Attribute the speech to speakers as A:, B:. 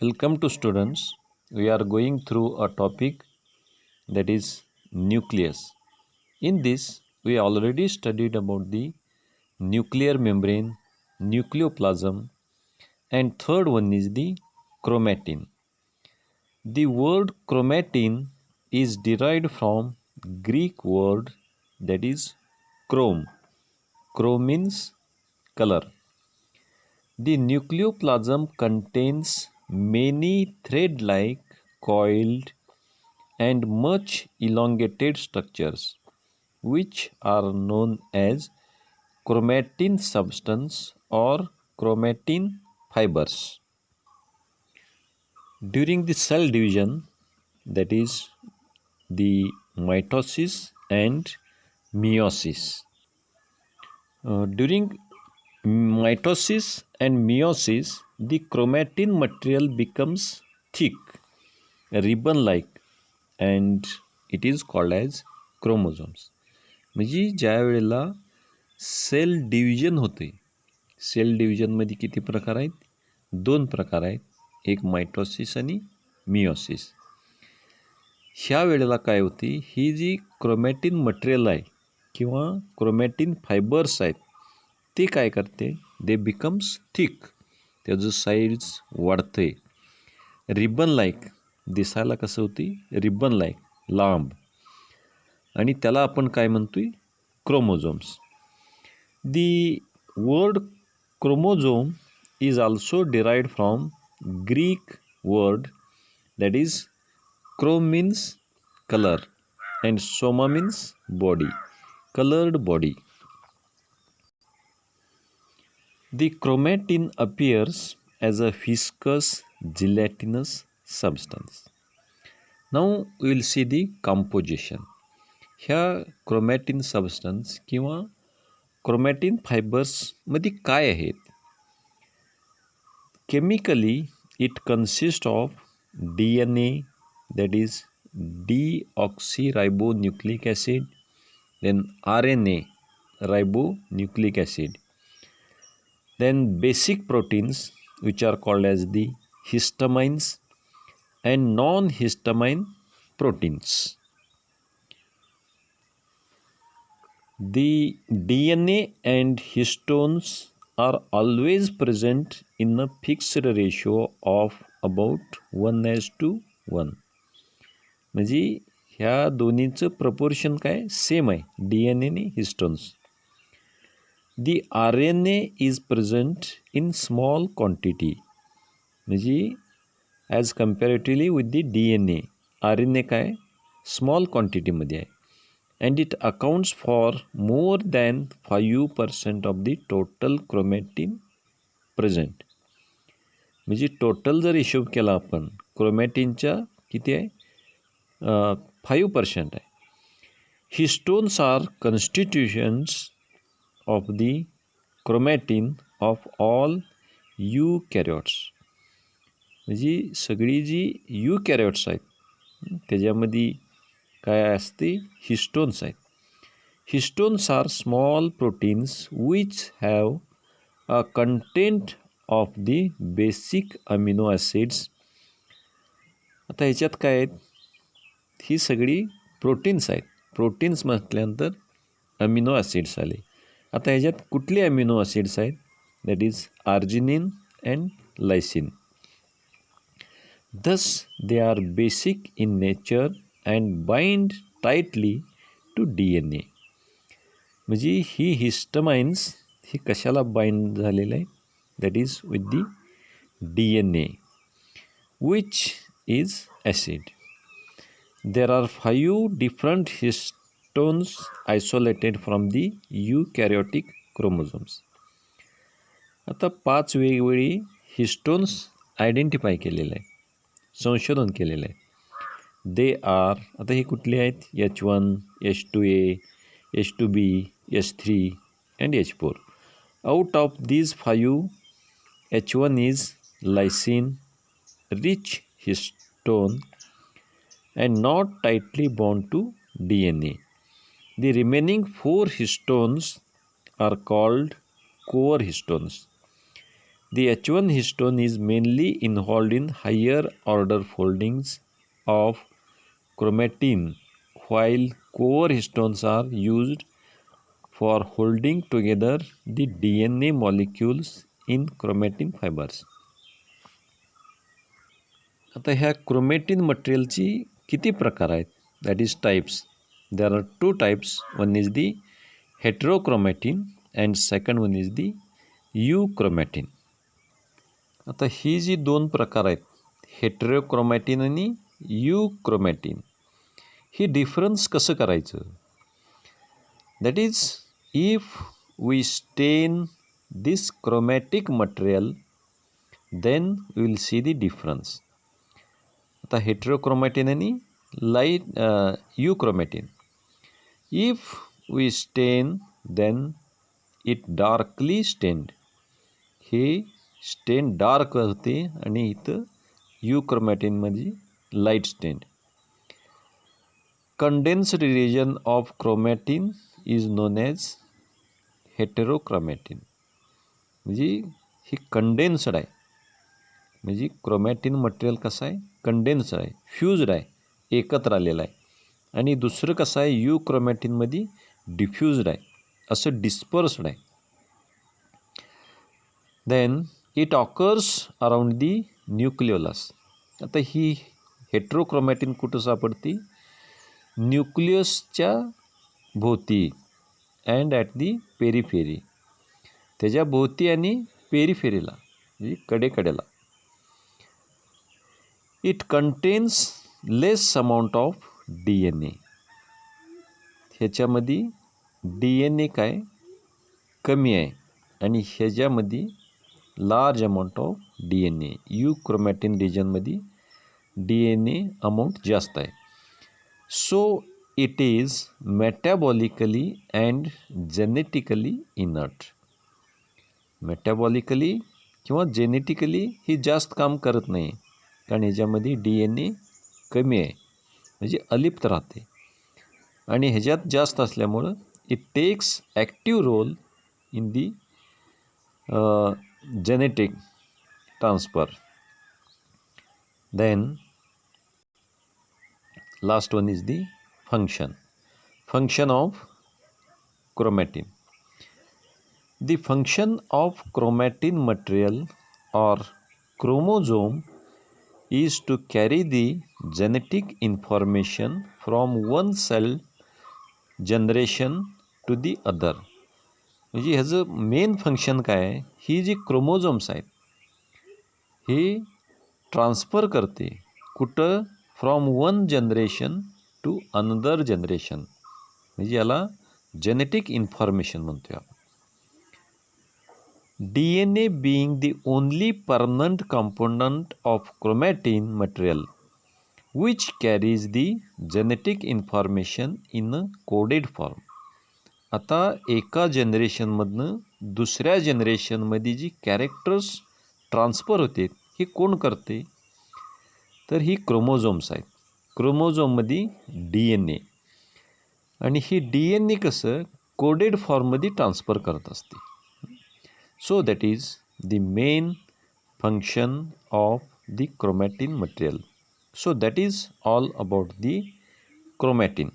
A: Welcome to students. We are going through a topic that is nucleus. In this, we already studied about the nuclear membrane, nucleoplasm, and third one is the chromatin. The word chromatin is derived from Greek word that is chrome. Chrome means color. The nucleoplasm contains many thread-like, coiled, and much elongated structures, which are known as chromatin substance or chromatin fibers. During the cell division, that is the mitosis and meiosis. During mitosis and meiosis, the chromatin material becomes thick, ribbon-like, and it is called as chromosomes. म्हणजे ज्या वेळेला sale division होते, sale डिव्हिजनमध्ये किती प्रकार आहेत? 2 प्रकार आहेत, एक मायटोसिस आणि मियोसिस. ह्या वेळेला काय होते, ही जी क्रोमॅटिन मटेरियल आहे किंवा क्रोमॅटिन फायबर्स आहेत ते काय करते, दे बिकम्स थिक, त्याचं साईज वाढते, रिबन लाईक, दिसायला कसं होती, रिबन लाईक, लांब, आणि त्याला आपण काय म्हणतोय, chromosomes. The word chromosome is also derived from Greek word that is chrome means color and soma means body, colored body. The chromatin appears as a viscous gelatinous substance. Now we will see the composition. ह्या chromatin substance किंवा chromatin fibers मध्ये काय आहेत? Chemically, it consists of DNA, that is deoxyribonucleic acid, then RNA, ribonucleic acid, then basic proteins which are called as the histamines and non-histamine proteins. The DNA and histones are always present in a fixed ratio of about 1:1. म्हणजे ह्या दोन्हीचं proportion काय same आहे, DNA आणि histones. The RNA is present in small quantity, म्हणजे as comparatively with the DNA, RNA काय small क्वांटिटीमध्ये आहे, and it accounts for more than 5% of the total chromatin present. म्हणजे टोटल जर हिशोब केला आपण क्रोमॅटिनच्या किती आहे, 5% आहे. Histones are constitutions of the chromatin of all eukaryotes. म्हणजे सगळी जी यूकॅरियोट्स आहेत त्याच्यामध्ये काय असते, हिस्टोन्स आहेत. Histones are small proteins which have a content of the basic amino acids. आता ह्याच्यात काय आहेत, ही सगळी प्रोटीन्स आहेत. प्रोटीन्स म्हटल्यानंतर अमिनो ॲसिड्स आले. आता ह्याच्यात कुठले अमिनो ॲसिड्स आहेत, that is arginine and lysine. Thus, they are basic in nature and bind tightly to DNA. म्हणजे ही हिस्टमाइन्स ही कशाला बाइंड झालेलं आहे, that is with the DNA which is acid. There are 5 different histones isolated from the eukaryotic chromosomes. आता 5 वेगवेगळी histones identify केलेलं आहे, संशोधन केलेलं आहे. दे आर, आता हे कुठले आहेत, H1, H2A, H2B, H3 and H4. Out of these 5, H1 is lysine rich histone and not tightly bound to DNA. The remaining 4 histones are called core histones. The H1 histone is mainly involved in higher order foldings of chromatin, while core histones are used for holding together the DNA molecules in chromatin fibers. आता ह्या chromatin मटेरियलची किती प्रकार आहेत, that is types. There are two types. One is the heterochromatin and second one is the euchromatin. आता ही जी दोन प्रकार आहेत, हेटेरोक्रोमॅटिन आणि यूक्रोमॅटिन, ही डिफरन्स कसं करायचं, that is if we stain this chromatic material then we will see the difference. आता heterochromatin आणि euchromatin, if we stain then it darkly stained, हे स्टेन डार्क होते आणि इथं यूक्रोमॅटिनमध्ये light stained. Condensed region of chromatin is known as heterochromatin. म्हणजे ही condensed आहे, म्हणजे क्रोमॅटिन मटेरियल कसं आहे, कंडेन्स्ड आहे, फ्यूज्ड आहे, एकत्र आलेलं आहे. आणि दुसरं कसं आहे, यूक्रोमॅटिनमध्ये डिफ्यूज्ड आहे, असं डिस्पर्स्ड आहे. Then it occurs around the nucleolus. आता ही हेटेरोक्रोमॅटिन कुठं सापडते, न्यूक्लियसच्या भोवती अँड ॲट दी पेरिफेरी, त्याच्या भोवती आणि पेरिफेरीला म्हणजे कडेकडेला. It contains less amount of DNA. ह्याच्यामध्ये DNA काय कमी आहे आणि ह्याच्यामध्ये large amount of DNA. Euchromatin रिजनमध्ये DNA अमाऊंट जास्त आहे. So it is metabolically and genetically inert. Metabolically किंवा जेनेटिकली ही जास्त काम करत नाही, कारण ह्याच्यामध्ये DNA कमी आहे, म्हणजे अलिप्त राहते. आणि ह्याच्यात जास्त असल्यामुळं it takes active role in the genetic transfer. Then last one is the function of chromatin. The function of chromatin material or chromosome is to carry the genetic information from one cell generation to the other. म्हणजे ह्याचं main function काय आहे, ही जी chromosomes आहेत हे transfer करते कुठं, from one generation to another generation, म्हणजे याला जेनेटिक इन्फॉर्मेशन म्हणतो आपण. DNA being the only permanent component of chromatin material which carries the genetic information in a coded form. आता एका जनरेशनमधनं दुसऱ्या जनरेशनमध्ये जी कॅरेक्टर्स ट्रान्सफर होते हे कोण करते, तर ही क्रोमोझोम्स आहेत. क्रोमोझोममध्ये DNA, आणि ही DNA कसं कोडेड फॉर्ममध्ये ट्रान्सफर करत असते. So that is the main function of the chromatin material. So that is all about the chromatin.